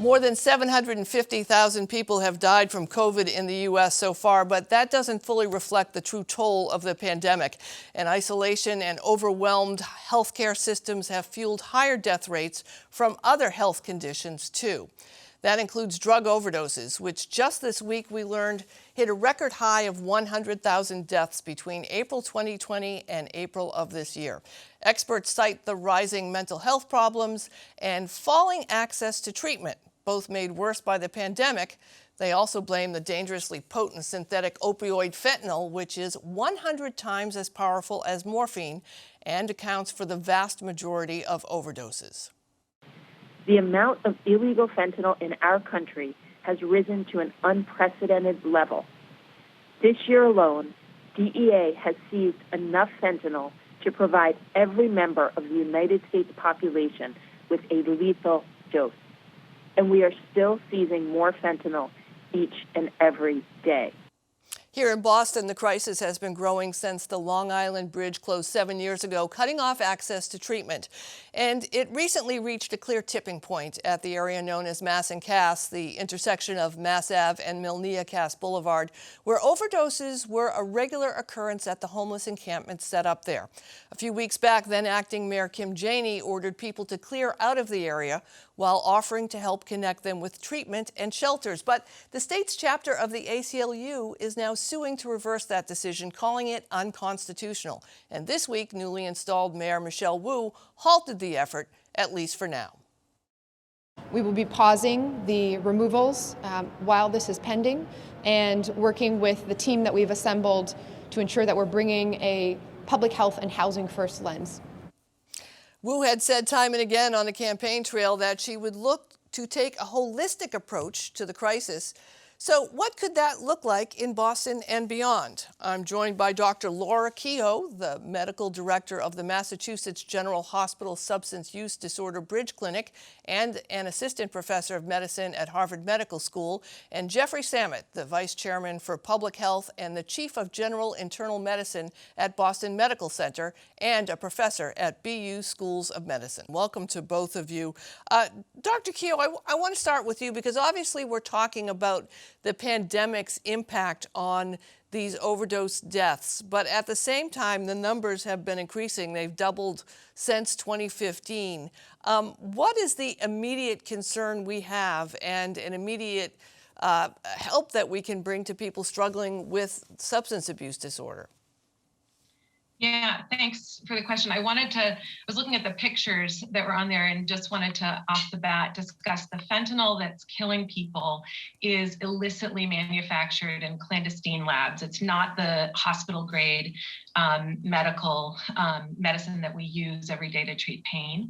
More than 750,000 people have died from COVID in the U.S. so far, but that doesn't fully reflect the true toll of the pandemic. And isolation and overwhelmed healthcare systems have fueled higher death rates from other health conditions, too. That includes drug overdoses, which just this week we learned hit a record high of 100,000 deaths between April 2020 and April of this year. Experts cite the rising mental health problems and falling access to treatment, both made worse by the pandemic. They also blame the dangerously potent synthetic opioid fentanyl, which is 100 times as powerful as morphine and accounts for the vast majority of overdoses. The amount of illegal fentanyl in our country has risen to an unprecedented level. This year alone, DEA has seized enough fentanyl to provide every member of the United States population with a lethal dose. And we are still seizing more fentanyl each and every day. Here in Boston, the crisis has been growing since the Long Island Bridge closed 7 years ago, cutting off access to treatment. And it recently reached a clear tipping point at the area known as Mass and Cass, the intersection of Mass Ave and Milnea Cass Boulevard, where overdoses were a regular occurrence at the homeless encampment set up there. A few weeks back, then acting Mayor Kim Janey ordered people to clear out of the area while offering to help connect them with treatment and shelters. But the state's chapter of the ACLU is now suing to reverse that decision, calling it unconstitutional. And this week, newly installed Mayor Michelle Wu halted the effort, at least for now. We will be pausing the removals while this is pending and working with the team that we've assembled to ensure that we're bringing a public health and housing first lens. Wu had said time and again on the campaign trail that she would look to take a holistic approach to the crisis. So what could that look like in Boston and beyond? I'm joined by Dr. Laura Keough, the medical director of the Massachusetts General Hospital Substance Use Disorder Bridge Clinic and an assistant professor of medicine at Harvard Medical School, and Jeffrey Samet, the vice chairman for public health and the chief of general internal medicine at Boston Medical Center and a professor at BU Schools of Medicine. Welcome to both of you. Dr. Keough, I want to start with you because obviously we're talking about the pandemic's impact on these overdose deaths. But at the same time, the numbers have been increasing. They've doubled since 2015. What is the immediate concern we have and an immediate help that we can bring to people struggling with substance abuse disorder? Yeah, thanks for the question. I was looking at the pictures that were on there and just wanted to, off the bat, discuss the fentanyl that's killing people is illicitly manufactured in clandestine labs. It's not the hospital grade medical medicine that we use every day to treat pain.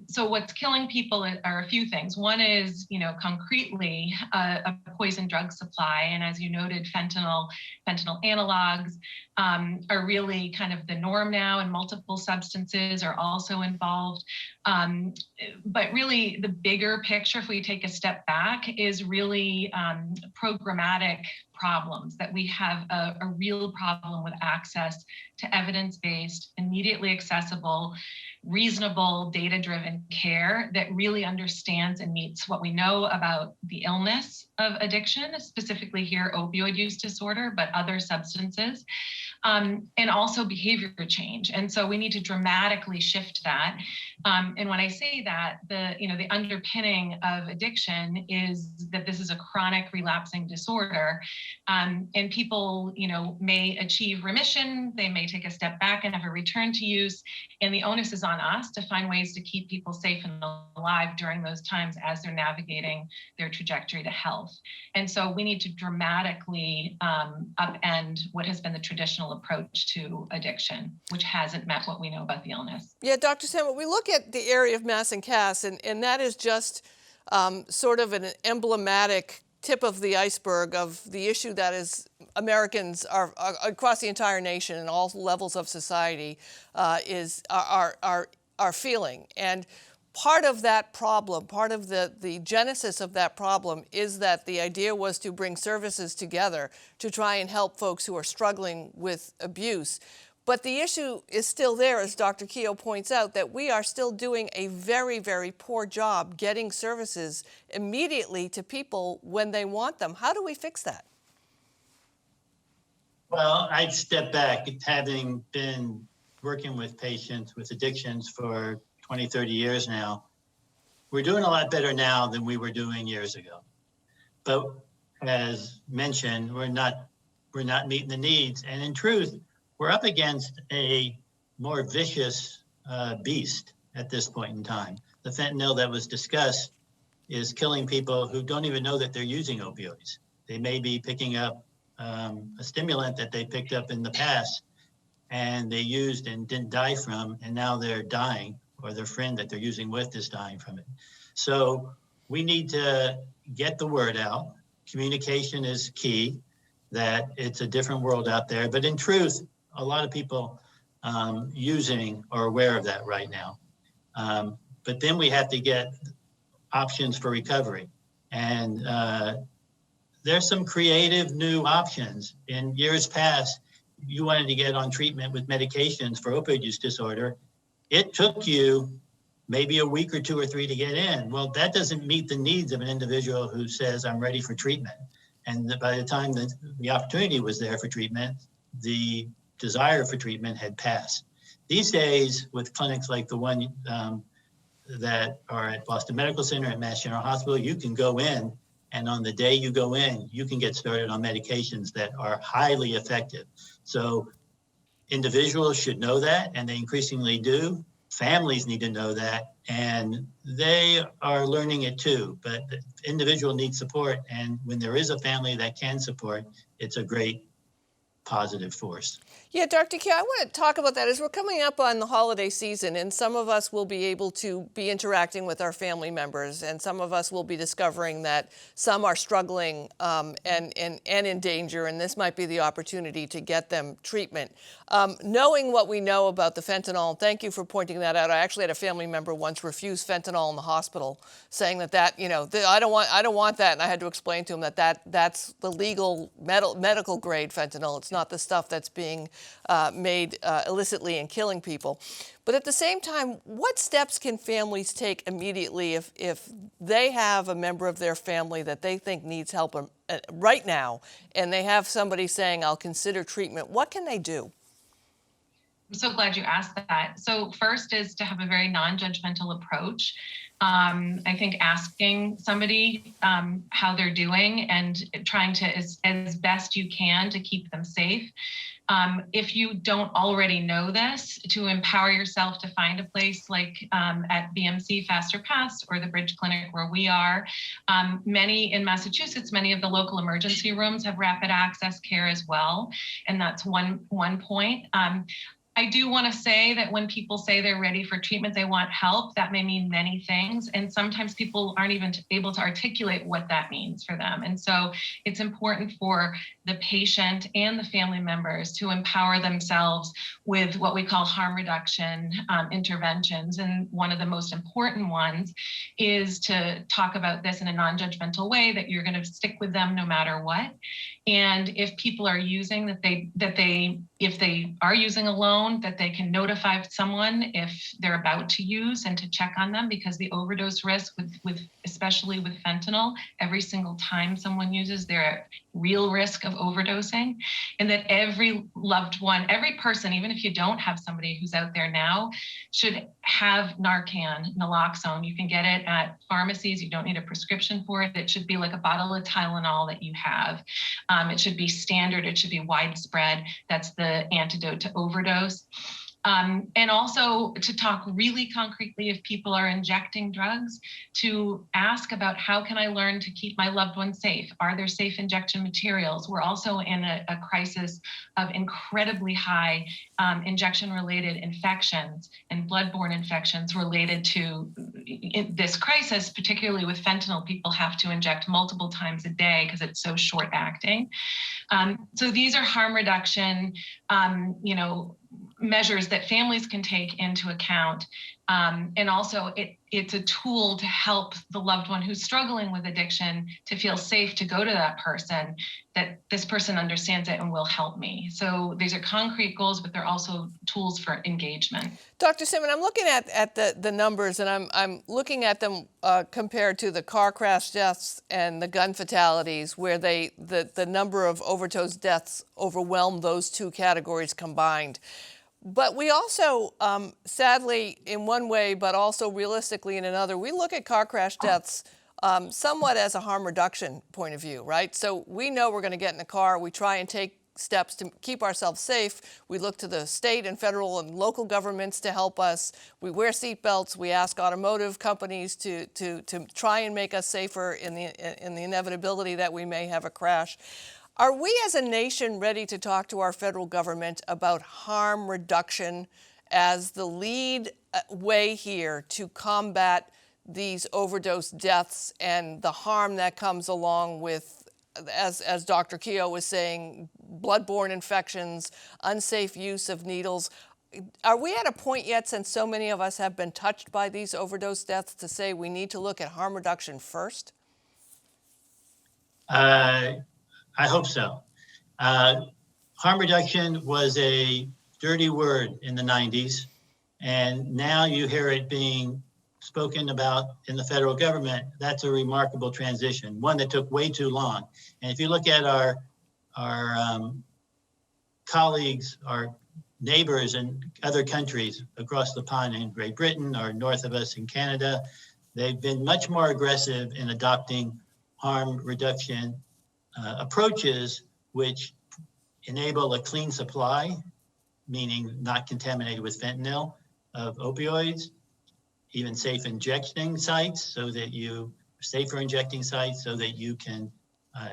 So what's killing people are a few things. One is, concretely a poison drug supply. And as you noted, fentanyl analogs are really kind of the norm now, and multiple substances are also involved. But really the bigger picture, if we take a step back, is really programmatic problems, that we have a real problem with access to evidence-based, immediately accessible, reasonable, data-driven care that really understands and meets what we know about the illness of addiction, specifically here opioid use disorder, but other substances, and also behavior change. And so we need to dramatically shift that. And when I say that, the underpinning of addiction is that this is a chronic relapsing disorder. And people, may achieve remission, they may take a step back and have a return to use. And the onus is on us to find ways to keep people safe and alive during those times as they're navigating their trajectory to health. And so we need to dramatically upend what has been the traditional approach to addiction, which hasn't met what we know about the illness. Yeah, Dr. Samet, we look at the area of Mass and Cass, and that is just sort of an emblematic tip of the iceberg of the issue that is Americans are across the entire nation and all levels of society are feeling. And part of that problem, part of the genesis of that problem is that the idea was to bring services together to try and help folks who are struggling with abuse. But the issue is still there, as Dr. Keough points out, that we are still doing a very, very poor job getting services immediately to people when they want them. How do we fix that? Well, I'd step back, having been working with patients with addictions for 20, 30 years now. We're doing a lot better now than we were doing years ago. But as mentioned, we're not meeting the needs. And in truth, we're up against a more vicious beast at this point in time. The fentanyl that was discussed is killing people who don't even know that they're using opioids. They may be picking up a stimulant that they picked up in the past and they used and didn't die from, and now they're dying, or their friend that they're using with is dying from it. So we need to get the word out. Communication is key, that it's a different world out there. But in truth, a lot of people using are aware of that right now. But then we have to get options for recovery. And there's some creative new options. In years past, you wanted to get on treatment with medications for opioid use disorder. It took you maybe a week or 2 or 3 to get in. Well, that doesn't meet the needs of an individual who says, I'm ready for treatment. And by the time that the opportunity was there for treatment, the desire for treatment had passed. These days, with clinics like the one that are at Boston Medical Center and Mass General Hospital, you can go in, and on the day you go in, you can get started on medications that are highly effective. So individuals should know that, and they increasingly do. Families need to know that, and they are learning it too. But the individual needs support, and when there is a family that can support, it's a great positive force. Yeah, Dr. Keough, I want to talk about that as we're coming up on the holiday season, and some of us will be able to be interacting with our family members, and some of us will be discovering that some are struggling and in danger, and this might be the opportunity to get them treatment. Knowing what we know about the fentanyl, thank you for pointing that out. I actually had a family member once refuse fentanyl in the hospital, saying that I don't want that, and I had to explain to him that's the legal medical grade fentanyl. It's not the stuff that's being made illicitly and killing people. But at the same time, what steps can families take immediately if they have a member of their family that they think needs help right now, and they have somebody saying, I'll consider treatment? What can they do? I'm so glad you asked that. So first is to have a very non-judgmental approach. I think asking somebody how they're doing and trying to, as best you can, to keep them safe. If you don't already know this, to empower yourself to find a place like at BMC Faster Pass or the Bridge Clinic where we are. Many in Massachusetts, many of the local emergency rooms have rapid access care as well. And that's one point. I do want to say that when people say they're ready for treatment, they want help, that may mean many things. And sometimes people aren't even able to articulate what that means for them. And so it's important for the patient and the family members to empower themselves with what we call harm reduction interventions. And one of the most important ones is to talk about this in a non-judgmental way, that you're going to stick with them no matter what. And if people are using, if they are using alone, that they can notify someone if they're about to use, and to check on them, because the overdose risk with especially with fentanyl, every single time someone uses, they're at real risk of overdosing. And that every loved one, every person, even if you don't have somebody who's out there now, should have Narcan, naloxone. You can get it at pharmacies. You don't need a prescription for it. It should be like a bottle of Tylenol that you have. It should be standard. It should be widespread. That's the antidote to overdose. And also to talk really concretely, if people are injecting drugs, to ask about how can I learn to keep my loved ones safe? Are there safe injection materials? We're also in a crisis of incredibly high injection-related infections and bloodborne infections related to this crisis, particularly with fentanyl. People have to inject multiple times a day because it's so short acting. So these are harm reduction, measures that families can take into account. And also it's a tool to help the loved one who's struggling with addiction to feel safe to go to that person, that this person understands it and will help me. So these are concrete goals, but they're also tools for engagement. Dr. Simmons, I'm looking at the numbers, and I'm looking at them compared to the car crash deaths and the gun fatalities, where the number of overdose deaths overwhelm those two categories combined. But we also, sadly, in one way, but also realistically in another, we look at car crash deaths somewhat as a harm reduction point of view, right? So we know we're going to get in the car. We try and take steps to keep ourselves safe. We look to the state and federal and local governments to help us. We wear seatbelts. We ask automotive companies to try and make us safer in the inevitability that we may have a crash. Are we as a nation ready to talk to our federal government about harm reduction as the lead way here to combat these overdose deaths and the harm that comes along with, as Dr. Keough was saying, bloodborne infections, unsafe use of needles? Are we at a point yet, since so many of us have been touched by these overdose deaths, to say we need to look at harm reduction first? I hope so. Harm reduction was a dirty word in the 90s, and now you hear it being spoken about in the federal government. That's a remarkable transition, one that took way too long. And if you look at our colleagues, our neighbors in other countries across the pond in Great Britain or north of us in Canada, they've been much more aggressive in adopting harm reduction approaches which enable a clean supply, meaning not contaminated with fentanyl, of opioids, even safer injecting sites so that you can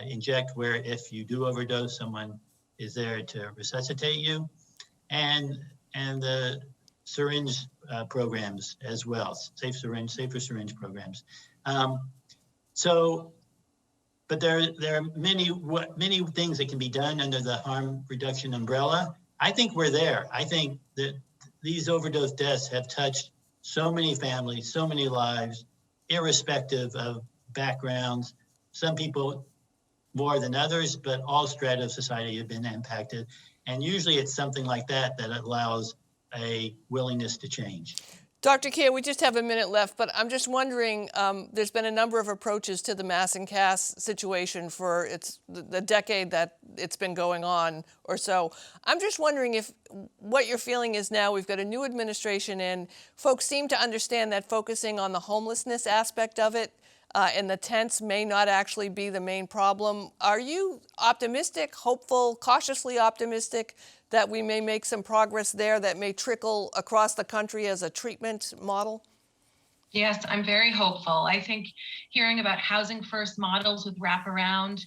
inject where, if you do overdose, someone is there to resuscitate you, and the syringe programs as well, safer syringe programs. But there are many things that can be done under the harm reduction umbrella. I think we're there. I think that these overdose deaths have touched so many families, so many lives, irrespective of backgrounds. Some people more than others, but all strata of society have been impacted. And usually it's something like that that allows a willingness to change. Dr. Keough, we just have a minute left, but I'm just wondering, there's been a number of approaches to the mass and cast situation for the decade that it's been going on or so. I'm just wondering if what you're feeling is now we've got a new administration in, folks seem to understand that focusing on the homelessness aspect of it and the tents may not actually be the main problem. Are you optimistic, hopeful, cautiously optimistic that we may make some progress there that may trickle across the country as a treatment model? Yes, I'm very hopeful. I think hearing about housing first models with wraparound,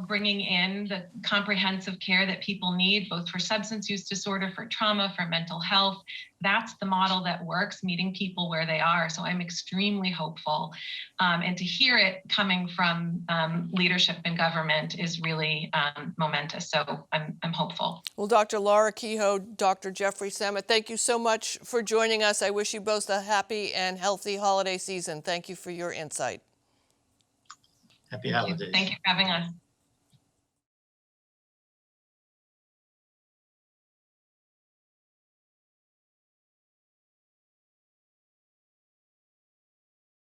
bringing in the comprehensive care that people need, both for substance use disorder, for trauma, for mental health, that's the model that works, meeting people where they are. So I'm extremely hopeful. And to hear it coming from leadership in government is really momentous. So I'm hopeful. Well, Dr. Laura Keough, Dr. Jeffrey Samet, thank you so much for joining us. I wish you both a happy and healthy holiday season. Thank you for your insight. Happy holidays. Thank you for having us.